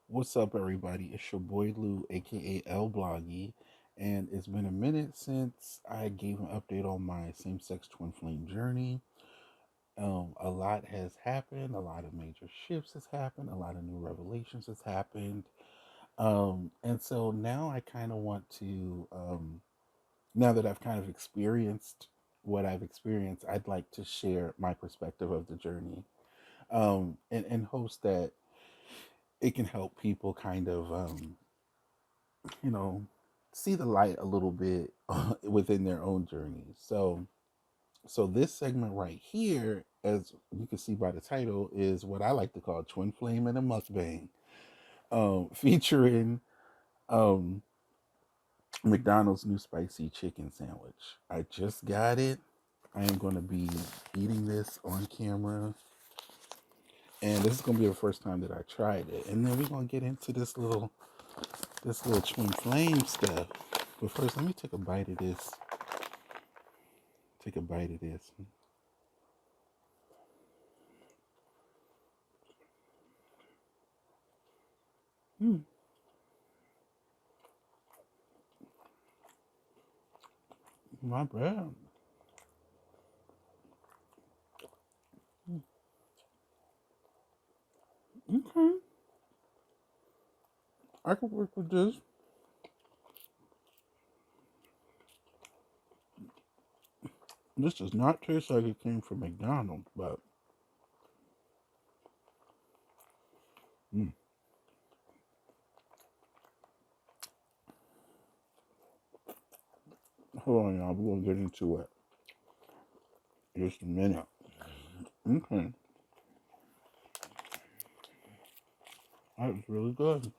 What's up, everybody? It's your boy Lou, aka L Bloggy, and it's been a minute since I gave an update on my same-sex twin flame journey. A lot has happened, a lot of major shifts has happened, a lot of new revelations has happened, and so now I kind of want to, now that I've kind of experienced what I've experienced, I'd like to share my perspective of the journey, in hopes that it can help people kind of you know, see the light a little bit within their own journey. So this segment right here, as you can see by the title, is what I like to call Twin Flame and a Mukbang, featuring um, McDonald's new spicy chicken sandwich. I just got it. I am going to be eating this on camera, and this is going to be the first time that I tried it. And then we're going to get into this little twin flame stuff. But first, let me take a bite of this. Take a bite of this. Mm, not bad. Okay, I can work with this. This does not taste like it came from McDonald's, but mm, hold on, y'all. We're gonna get into it in just a minute. Okay, that was really good.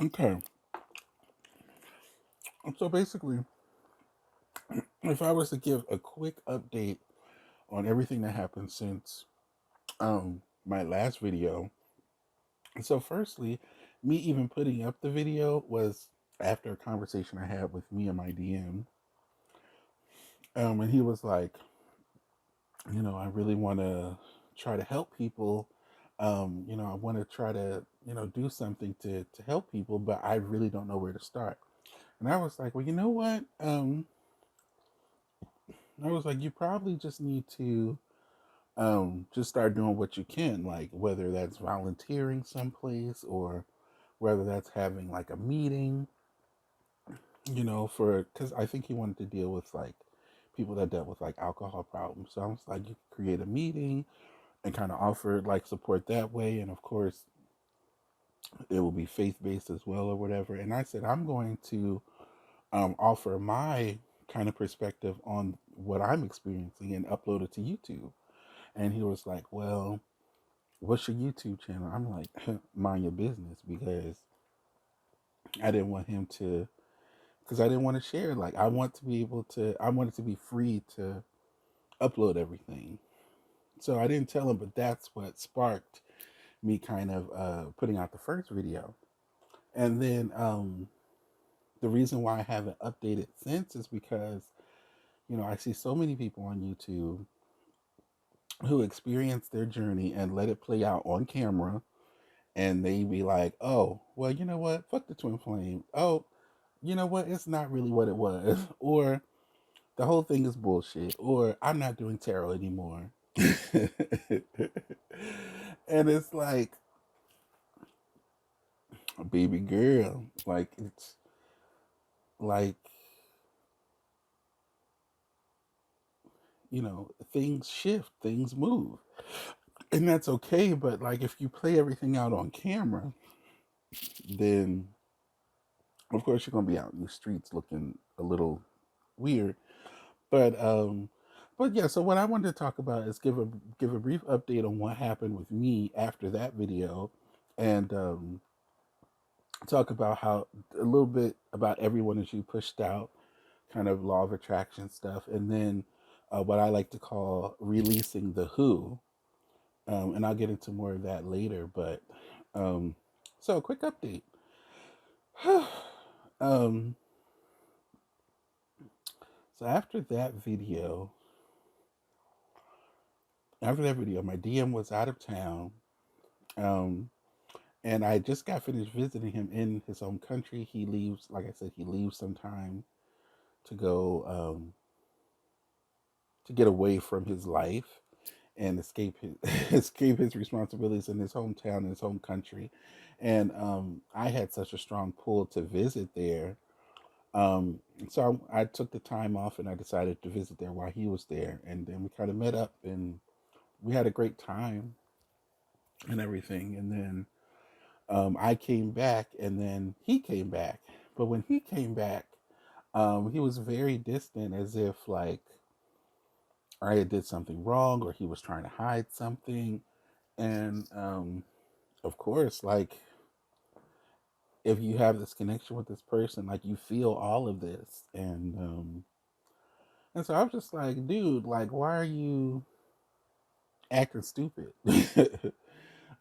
Okay, so basically, if I was to give a quick update on everything that happened since my last video, so firstly, me even putting up the video was after a conversation I had with me and my DM. And he was like, I really want to try to help people. I want to try to, do something to help people, but I really don't know where to start. And I was like, well, you know what? I was like, you probably just need to just start doing what you can, like whether that's volunteering someplace or whether that's having like a meeting, for because I think he wanted to deal with like people that dealt with like alcohol problems. So I was like, you could create a meeting and kind of offer like support that way. And of course, it will be faith based as well or whatever. And I said, I'm going to offer my kind of perspective on what I'm experiencing and upload it to YouTube. And he was like, well, what's your YouTube channel? I'm like, mind your business, because I didn't want him to, because I didn't want to share. Like, I want to be able to, I want it to be free to upload everything. So I didn't tell him, but that's what sparked me kind of putting out the first video. And then the reason why I haven't updated since is because, I see so many people on YouTube who experience their journey and let it play out on camera. And they be like, oh, well, you know what? Fuck the twin flame. Oh, you know what? It's not really what it was. Or the whole thing is bullshit. Or I'm not doing tarot anymore. And it's like, baby girl, like, it's like, things shift, things move. And that's okay. But like, if you play everything out on camera, then of course you're going to be out in the streets looking a little weird. But yeah, so what I wanted to talk about is give a brief update on what happened with me after that video, and talk about how a little bit about everyone as you pushed out, kind of law of attraction stuff, and then what I like to call releasing the who, and I'll get into more of that later. But so a quick update. um, So after that video, my DM was out of town. Um, and I just got finished visiting him in his home country. He leaves, like I said, he leaves sometime to go to get away from his life and escape his escape his responsibilities in his hometown, in his home country. And I had such a strong pull to visit there. So I took the time off and I decided to visit there while he was there. And then we kind of met up and we had a great time and everything. And then I came back and then he came back. But when he came back, he was very distant, as if like I had did something wrong or he was trying to hide something. And of course, like if you have this connection with this person, like you feel all of this. And so I was just like, dude, like why are you acting stupid?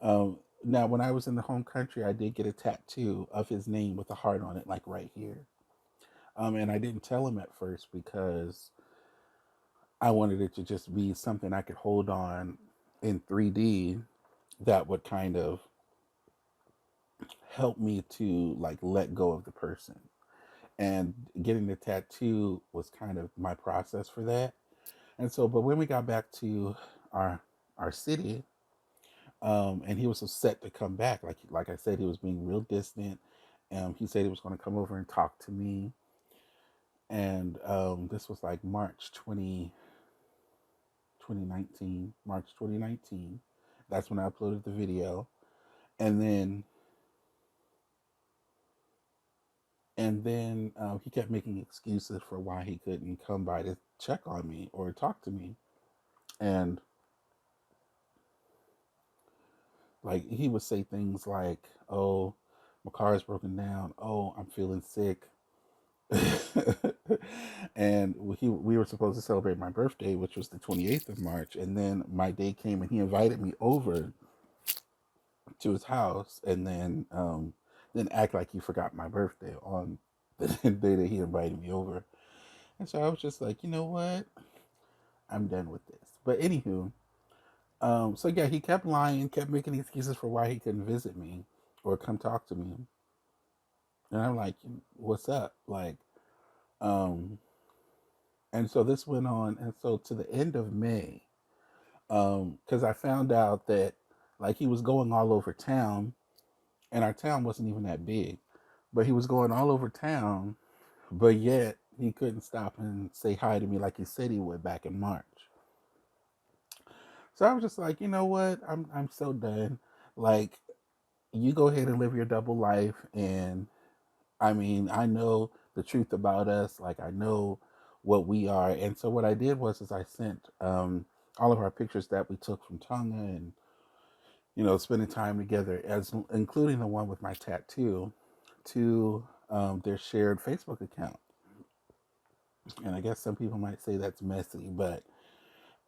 Now when I was in the home country, I did get a tattoo of his name with a heart on it, like right here. And I didn't tell him at first because I wanted it to just be something I could hold on in 3D that would kind of help me to like let go of the person. And getting the tattoo was kind of my process for that. And so, but when we got back to our our city, and he was so set to come back, like I said, he was being real distant. He said he was going to come over and talk to me, and this was like March 2019, March 2019. That's when I uploaded the video, and then he kept making excuses for why he couldn't come by to check on me or talk to me. And like he would say things like, "Oh, my car is broken down. Oh, I'm feeling sick." And we were supposed to celebrate my birthday, which was the 28th of March, and then my day came and he invited me over to his house, and then act like he forgot my birthday on the day that he invited me over. And so I was just like, you know what? I'm done with this. But anywho, so yeah, he kept lying, kept making excuses for why he couldn't visit me or come talk to me. And I'm like, what's up? Like, um, and so this went on, and so to the end of May, because I found out that like he was going all over town, and our town wasn't even that big, but he was going all over town, but yet he couldn't stop and say hi to me like he said he would back in March. So I was just like, you know what? I'm so done. Like, you go ahead and live your double life, and I mean, I know the truth about us. Like, I know what we are. And so what I did was is I sent all of our pictures that we took from Tonga and spending time together, as including the one with my tattoo, to their shared Facebook account. And I guess some people might say that's messy, but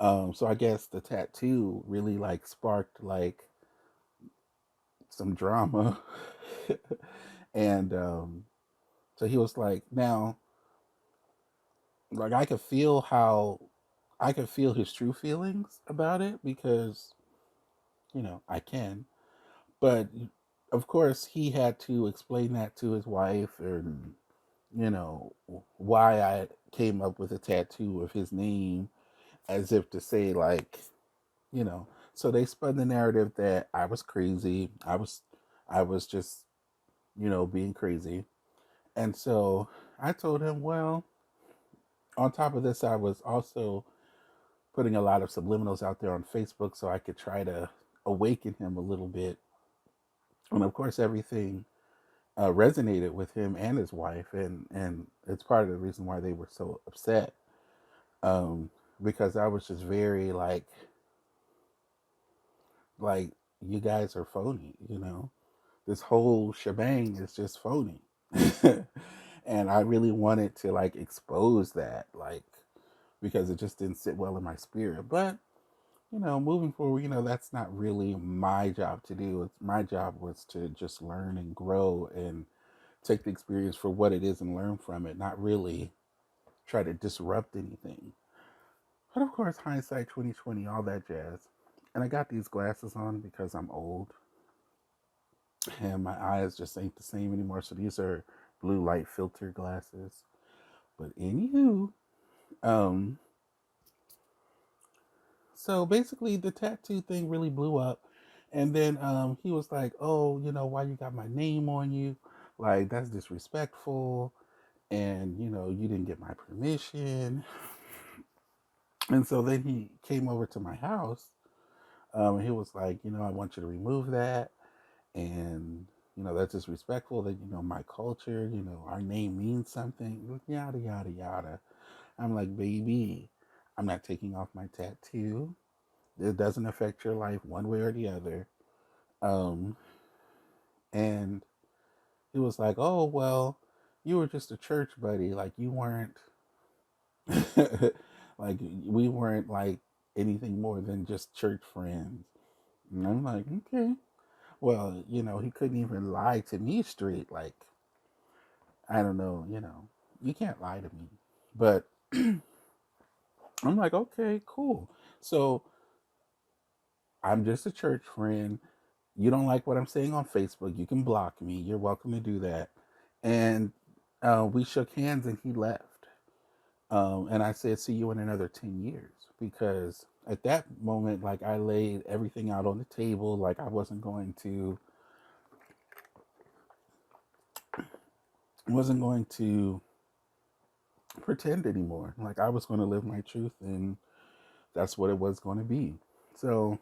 so I guess the tattoo really like sparked like some drama. And so he was like, now, like I could feel his true feelings about it because I can, but of course he had to explain that to his wife, and why I came up with a tattoo of his name, as if to say like, you know so they spun the narrative that I was crazy. I was just being crazy. And so I told him, well, on top of this, I was also putting a lot of subliminals out there on Facebook so I could try to awaken him a little bit. And of course, everything resonated with him and his wife, and it's part of the reason why they were so upset, um, because I was just very like you guys are phony. This whole shebang is just phony. And I really wanted to like expose that, like, because it just didn't sit well in my spirit. But moving forward, that's not really my job to do. My job was to just learn and grow and take the experience for what it is and learn from it, not really try to disrupt anything. But of course, hindsight 2020, all that jazz. And I got these glasses on because I'm old and my eyes just ain't the same anymore. So these are blue light filter glasses. But anywho, um, so basically the tattoo thing really blew up. And then he was like, "Oh, why you got my name on you? Like that's disrespectful. And you didn't get my permission." And so then he came over to my house. And he was like, "I want you to remove that. And that's disrespectful. That my culture. Our name means something. Yada yada yada." I'm like, "Baby, I'm not taking off my tattoo. It doesn't affect your life one way or the other." Um, and he was like, "Oh well, you were just a church buddy. Like you weren't, like we weren't like anything more than just church friends." And I'm like, "Okay, well, he couldn't even lie to me straight. Like I don't know, you can't lie to me." But I'm like, "Okay, cool. So I'm just a church friend. You don't like what I'm saying on Facebook, you can block me. You're welcome to do that." And we shook hands and he left. And I said, "See you in another 10 years." Because at that moment, like I laid everything out on the table. Like I wasn't going to pretend anymore. Like I was going to live my truth, and that's what it was going to be. So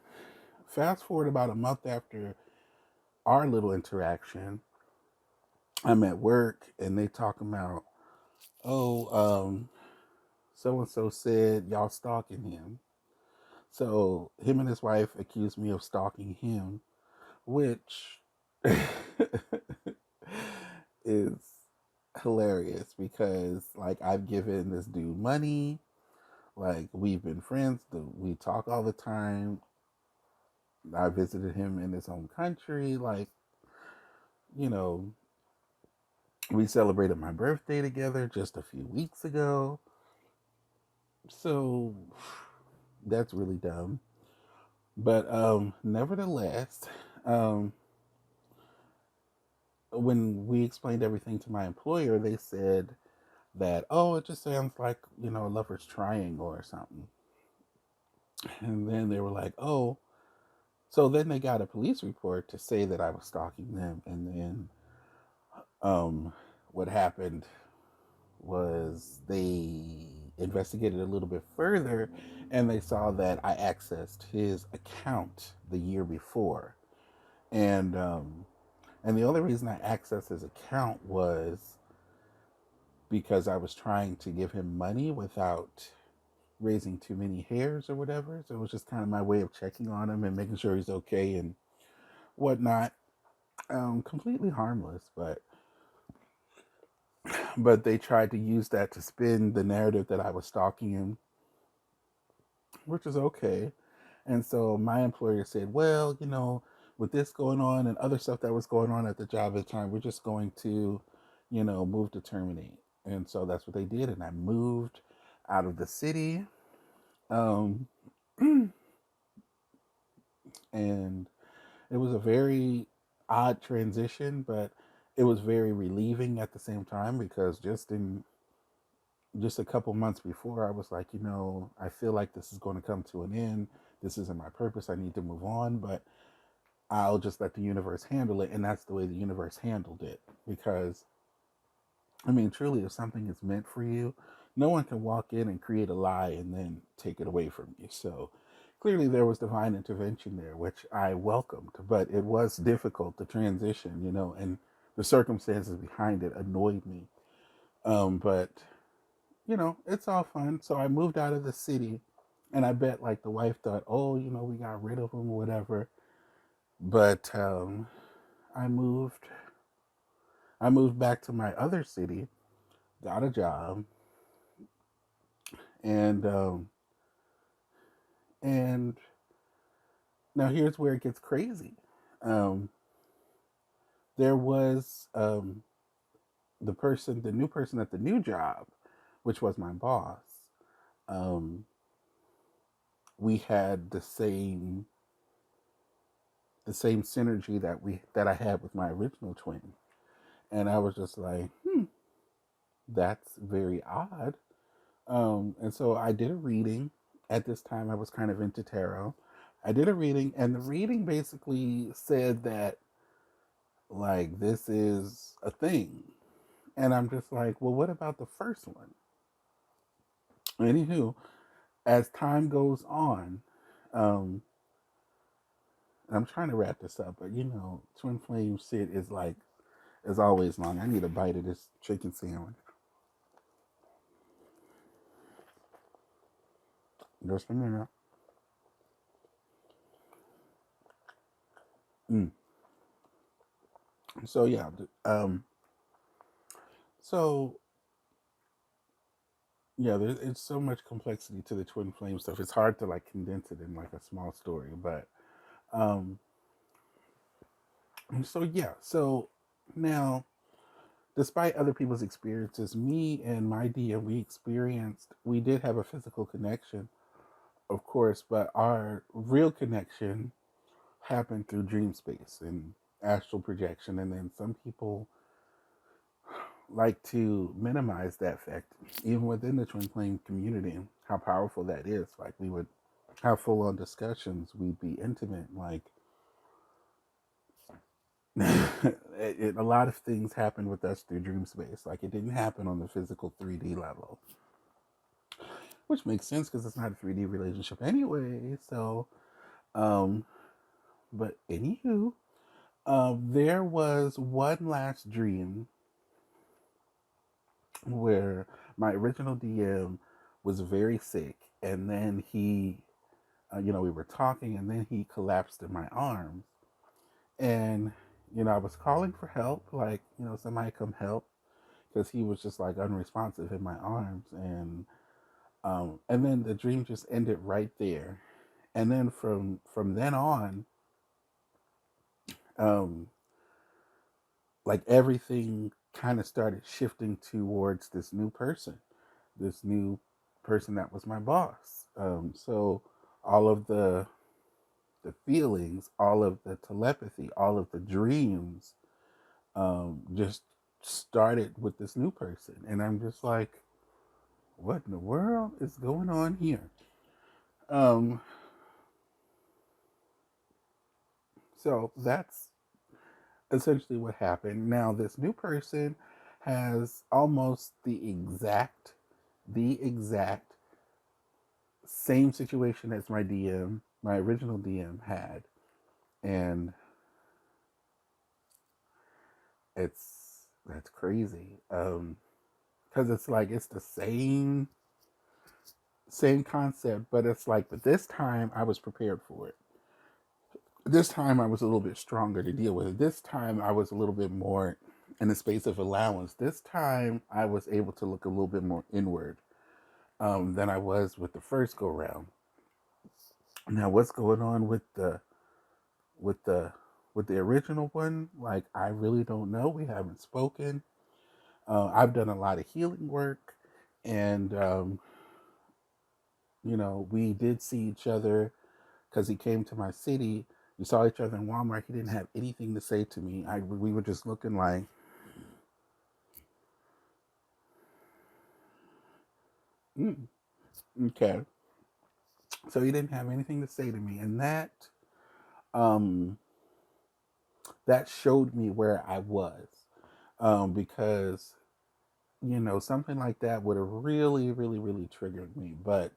fast forward about a month after our little interaction, I'm at work and they talking about, "Oh, so and so said y'all stalking him." So him and his wife accused me of stalking him, which is hilarious because like I've given this dude money, like we've been friends, we talk all the time. I visited him in his home country, like you know, we celebrated my birthday together just a few weeks ago. So that's really dumb. But nevertheless, um when we explained everything to my employer, they said that, "Oh, it just sounds like, a lover's triangle or something." And then they were like, "Oh," so then they got a police report to say that I was stalking them. And then what happened was they investigated a little bit further and they saw that I accessed his account the year before. And the only reason I accessed his account was because I was trying to give him money without raising too many hairs or whatever. So it was just kind of my way of checking on him and making sure he's okay and whatnot. Completely harmless, but they tried to use that to spin the narrative that I was stalking him, which is okay. And so my employer said, "Well, with this going on and other stuff that was going on at the job at the time, we're just going to, move to terminate." And so that's what they did. And I moved out of the city. Um, and it was a very odd transition, but it was very relieving at the same time because just a couple months before, I was like, I feel like this is going to come to an end. This isn't my purpose. I need to move on, but I'll just let the universe handle it. And that's the way the universe handled it. Because, I mean, truly, if something is meant for you, no one can walk in and create a lie and then take it away from you. So clearly, there was divine intervention there, which I welcomed. But it was difficult to transition, and the circumstances behind it annoyed me. But it's all fun. So I moved out of the city, and I bet like the wife thought, "Oh, we got rid of him or whatever." But I moved, I moved back to my other city, got a job, and and now here's where it gets crazy. Um, there was the new person at the new job. which was my boss, um, we had the same synergy that I had with my original twin. And I was just like, that's very odd. And so I did a reading. At this time, I was kind of into tarot. I did a reading, and the reading basically said that, like, this is a thing. And I'm just like, well, what about the first one? Anywho, as time goes on, um, and I'm trying to wrap this up, but Twin Flame shit is always long. I need a bite of this chicken sandwich. Just a minute. Mm. So yeah, so yeah, it's so much complexity to the twin flame stuff. It's hard to like condense it in like a small story, but um, so yeah, so now, despite other people's experiences, me and my DM, we did have a physical connection, of course, but our real connection happened through dream space and astral projection, and then some people like to minimize that fact, even within the twin flame community, how powerful that is. Like, we would have full on discussions, we'd be intimate. Like, a lot of things happened with us through dream space. Like, it didn't happen on the physical 3D level, which makes sense because it's not a 3D relationship anyway. So, um, but anywho, there was one last dream where my original DM was very sick, and then we were talking, and then he collapsed in my arms, and I was calling for help, like, somebody come help, because he was just like unresponsive in my arms, and then the dream just ended right there, and then from then on, um, like, everything kind of started shifting towards this new person that was my boss. So all of the feelings, all of the telepathy, all of the dreams, just started with this new person, and I'm just like, what in the world is going on here? Um, so that's essentially what happened. Now, this new person has almost the exact same situation as my original DM had, and that's crazy. Because it's like it's the same concept, but it's like, but this time I was prepared for it. This time I was a little bit stronger to deal with it. This time I was a little bit more in the space of allowance. This time I was able to look a little bit more inward, than I was with the first go round. Now, what's going on with the with the original one? Like, I really don't know. We haven't spoken. I've done a lot of healing work, and we did see each other because he came to my city. We saw each other in Walmart. He didn't have anything to say to me. We were just looking like, mm, okay. So he didn't have anything to say to me, and um, that showed me where I was, because something like that would have really, really, really triggered me. But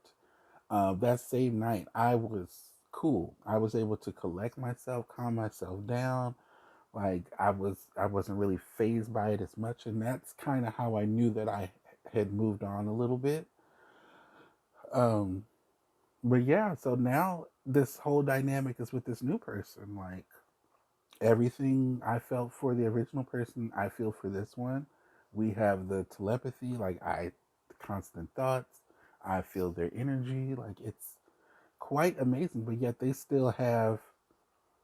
that same night, I was cool. I was able to collect myself, calm myself down. Like, I wasn't really phased by it as much, and that's kind of how I knew that I had moved on a little bit. Um, but yeah, so now this whole dynamic is with this new person. Like, everything I felt for the original person, I feel for this one. We have the telepathy, like, constant thoughts. I feel their energy. Like, it's quite amazing, but yet they still have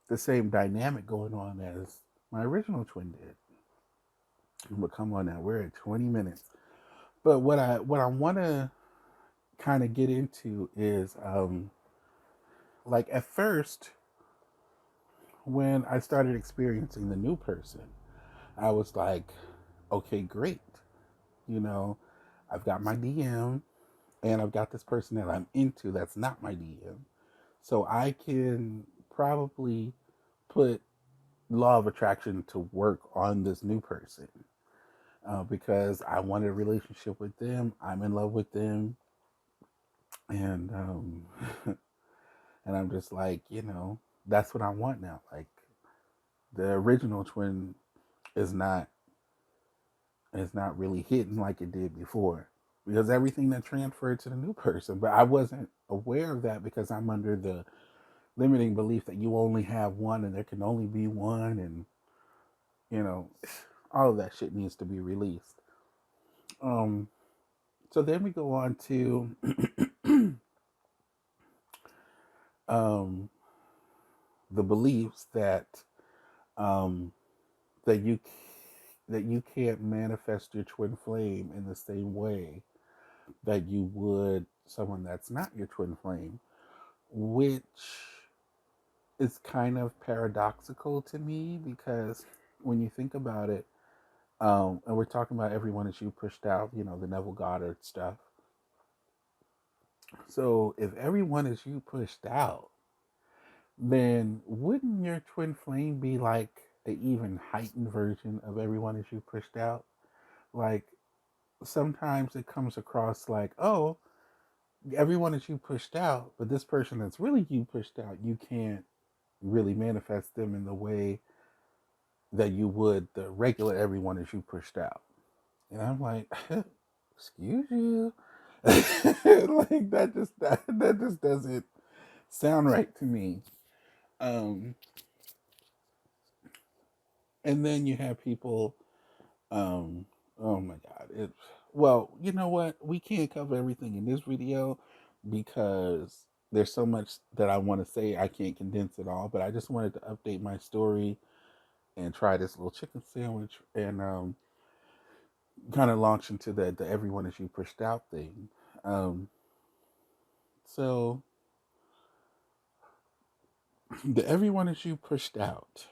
the same dynamic going on as my original twin did. But come on now, we're at 20 minutes. But what I want to kind of get into is like at first when I started experiencing the new person, I was like, okay, great. You know, I've got my DM and I've got this person that I'm into that's not my DM. So I can probably put law of attraction to work on this new person because I wanted a relationship with them. I'm in love with them, and and I'm just like, that's what I want now. Like the original twin is not really hitting like it did before because everything that transferred to the new person. But I wasn't aware of that because I'm under the limiting belief that you only have one and there can only be one, and you know, all of that shit needs to be released. Um, so then we go on to um, the beliefs um, that you can't manifest your twin flame in the same way that you would someone that's not your twin flame, which is kind of paradoxical to me because when you think about it, and we're talking about everyone that you pushed out, the Neville Goddard stuff. So if everyone is you pushed out, then wouldn't your twin flame be like an even heightened version of everyone as you pushed out? Like sometimes it comes across like, oh, everyone is you pushed out, but this person that's really you pushed out, you can't really manifest them in the way that you would the regular everyone as you pushed out. And I'm like, excuse you. Like that just doesn't sound right to me. Um, and then you have people. Oh my God! Well, you know what? We can't cover everything in this video because there's so much that I want to say. I can't condense it all, but I just wanted to update my story and try this little chicken sandwich and kind of launch into the everyone is you pushed out thing. Um, so the everyone is you pushed out.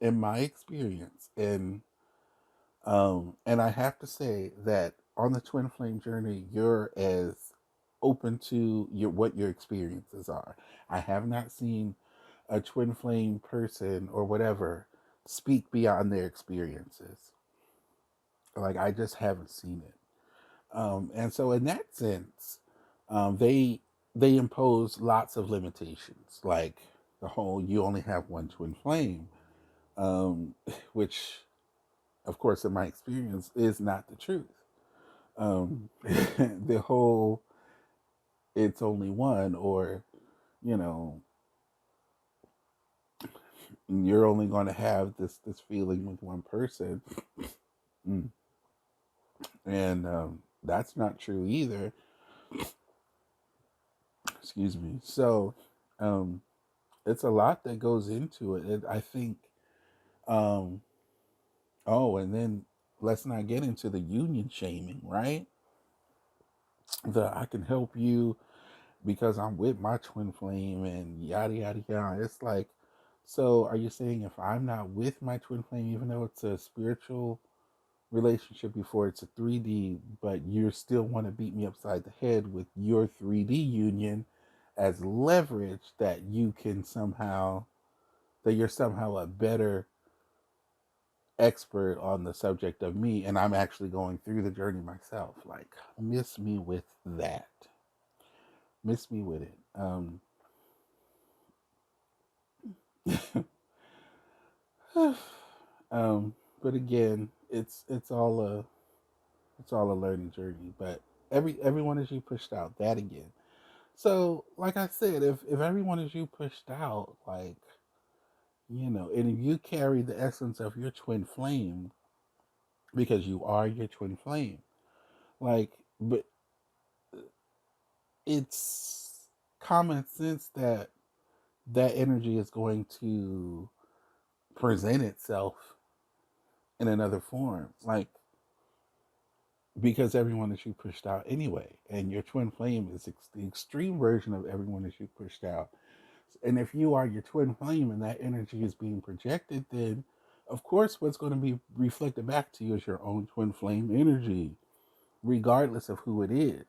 In my experience, and I have to say that on the twin flame journey, you're as open to what your experiences are. I have not seen a twin flame person or whatever speak beyond their experiences. Like I just haven't seen it. And so in that sense, they impose lots of limitations, like the whole you only have one twin flame, which of course in my experience is not the truth. The whole it's only one, or you know you're only going to have this feeling with one person. Mm. And that's not true either. Excuse me. So um, it's a lot that goes into it. I think. Um, oh, and then let's not get into the union shaming, right? The I can help you because I'm with my twin flame and yada yada yada. It's like, so are you saying if I'm not with my twin flame, even though it's a spiritual relationship before it's a 3D, but you still want to beat me upside the head with your 3D union as leverage that you can somehow, that you're somehow a better expert on the subject of me and I'm actually going through the journey myself? Like, miss me with that. Miss me with it. um, but again, it's all a learning journey. But everyone is you pushed out that again. So, like I said, if everyone is you pushed out, like and if you carry the essence of your twin flame, because you are your twin flame, like, but it's common sense that that energy is going to present itself in another form. Like, because everyone that you pushed out anyway, and your twin flame is the extreme version of everyone that you pushed out. And if you are your twin flame and that energy is being projected, then of course what's going to be reflected back to you is your own twin flame energy, regardless of who it is.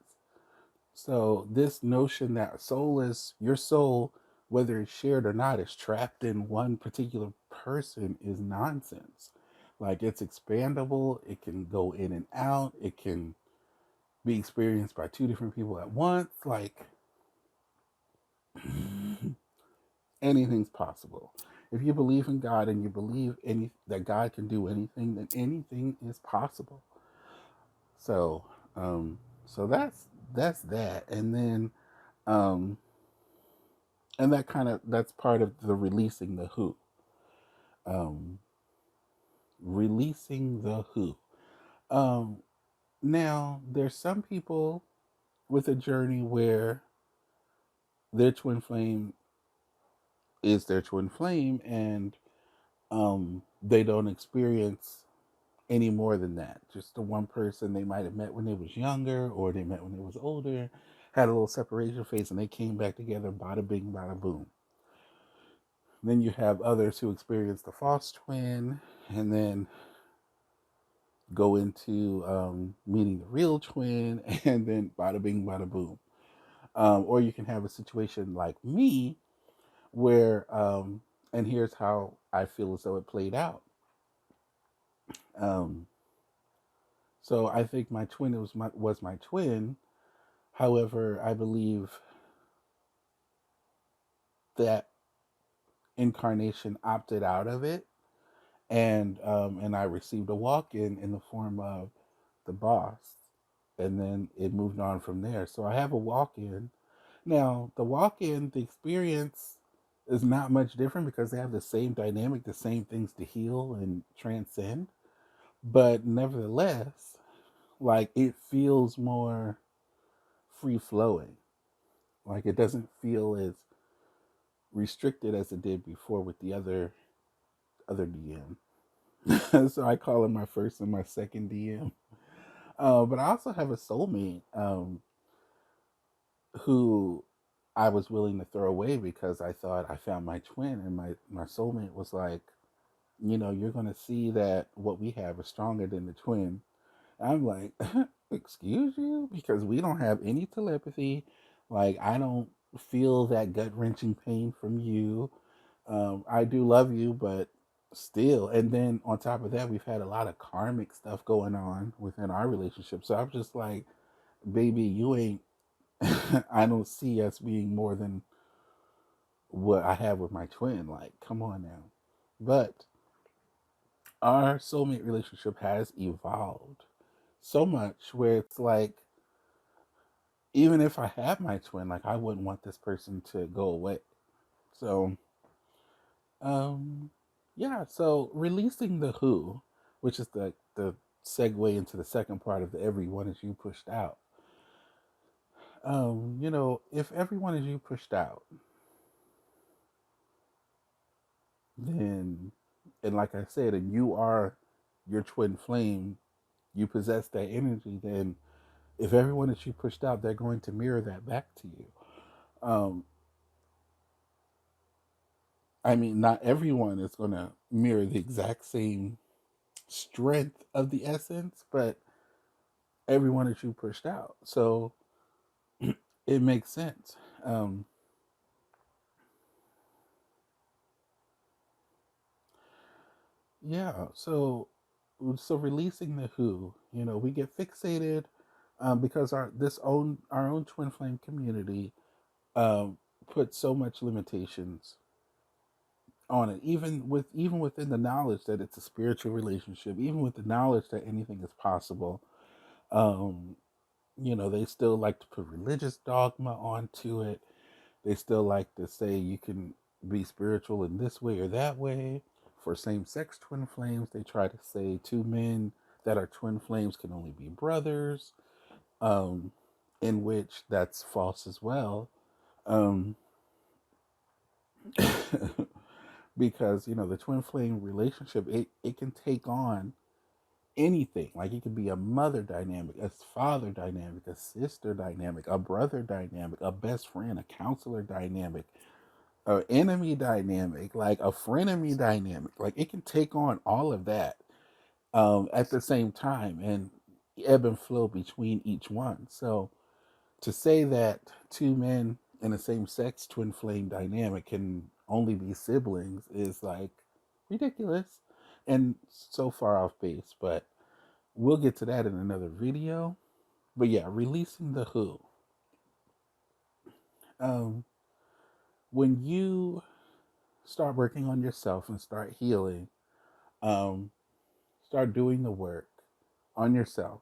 So this notion that soul is your soul, whether it's shared or not, is trapped in one particular person is nonsense. Like, it's expandable, it can go in and out, it can be experienced by two different people at once. Like, anything's possible. If you believe in God and you believe that God can do anything, then anything is possible. So, um, so that's that, and then, um, and that's part of the releasing the who, um, releasing the who. Um, Now, there's some people with a journey where their twin flame is their twin flame, and they don't experience any more than that. Just the one person they might have met when they was younger, or they met when they was older, had a little separation phase, and they came back together. Bada bing, bada boom. Then you have others who experience the false twin, and then go into meeting the real twin, and then bada bing, bada boom. Or you can have a situation like me, where, and here's how I feel as though it played out. Um, so I think my twin was my twin. However, I believe that incarnation opted out of it, and I received a walk in the form of the boss, and then it moved on from there. So I have a walk-in now. The walk-in, the experience is not much different because they have the same dynamic, the same things to heal and transcend. But nevertheless, like, it feels more free flowing. Like, it doesn't feel as restricted as it did before with the other DM. So I call it my first and my second DM. But I also have a soulmate, who I was willing to throw away because I thought I found my twin, and my soulmate was like, you're gonna see that what we have is stronger than the twin. I'm like, excuse you? Because we don't have any telepathy. Like, I don't feel that gut wrenching pain from you. I do love you, but still. And then on top of that, we've had a lot of karmic stuff going on within our relationship. So I'm just like, baby, you ain't, I don't see us being more than what I have with my twin. Like, come on now. But our soulmate relationship has evolved so much where it's like, even if I have my twin, like, I wouldn't want this person to go away. So, um, yeah. So releasing the who, which is the segue into the second part of the everyone is you pushed out. If everyone is you pushed out, then, and like I said, and you are your twin flame, you possess that energy. Then, if everyone is you pushed out, they're going to mirror that back to you. Um, I mean, not everyone is going to mirror the exact same strength of the essence, but everyone that you pushed out. So it makes sense. Um, yeah. So releasing the who, we get fixated, because our own twin flame community, um, put so much limitations on it, even within the knowledge that it's a spiritual relationship, even with the knowledge that anything is possible. Um, they still like to put religious dogma onto it. They still like to say you can be spiritual in this way or that way. For same sex twin flames, they try to say two men that are twin flames can only be brothers, um, in which that's false as well. Um, because the twin flame relationship, it can take on anything. Like it could be a mother dynamic, a father dynamic, a sister dynamic, a brother dynamic, a best friend, a counselor dynamic, an enemy dynamic, like a frenemy dynamic. Like it can take on all of that at the same time and ebb and flow between each one. So to say that two men in the same sex twin flame dynamic can only be siblings is like ridiculous and so far off base. But we'll get to that in another video. But yeah, releasing the who. Um, when you start working on yourself and start healing, um, start doing the work on yourself,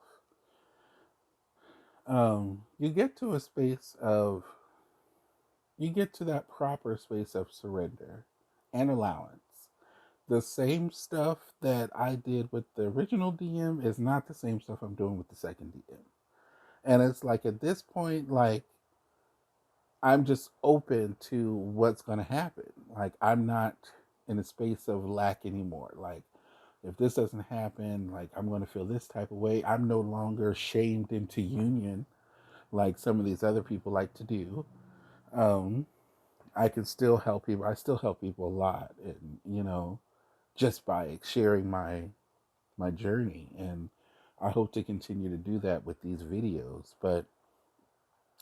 you get to a space of, you get to that proper space of surrender and allowance. The same stuff that I did with the original DM is not the same stuff I'm doing with the second DM. And it's like at this point, like I'm just open to what's going to happen. Like I'm not in a space of lack anymore. Like if this doesn't happen, like I'm going to feel this type of way. I'm no longer shamed into union like some of these other people like to do. Um, I can still help people. I still help people a lot, and just by sharing my journey, and I hope to continue to do that with these videos. But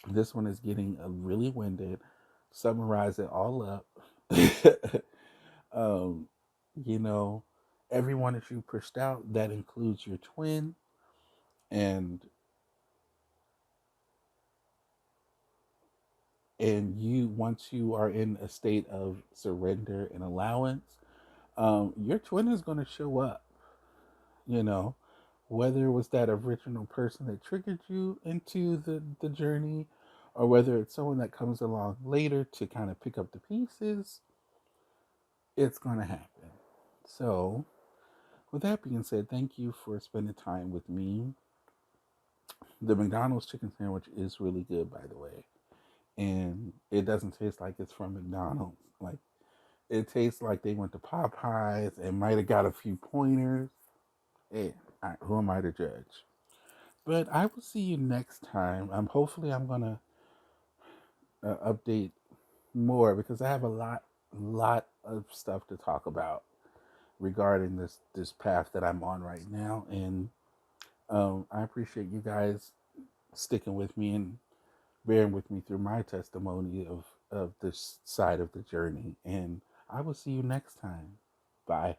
this one is getting really winded. Summarize it all up. um, you know, everyone that you pushed out, that includes your twin, and you, once you are in a state of surrender and allowance, your twin is going to show up. You know, whether it was that original person that triggered you into the journey, or whether it's someone that comes along later to kind of pick up the pieces, it's going to happen. So, with that being said, thank you for spending time with me. The McDonald's chicken sandwich is really good, by the way. And it doesn't taste like it's from McDonald's. Like, it tastes like they went to Popeyes and might have got a few pointers. Hey, who am I to judge? But I will see you next time. Hopefully, I'm gonna update more because I have a lot of stuff to talk about regarding this path that I'm on right now, and I appreciate you guys sticking with me and bearing with me through my testimony of this side of the journey. And I will see you next time. Bye.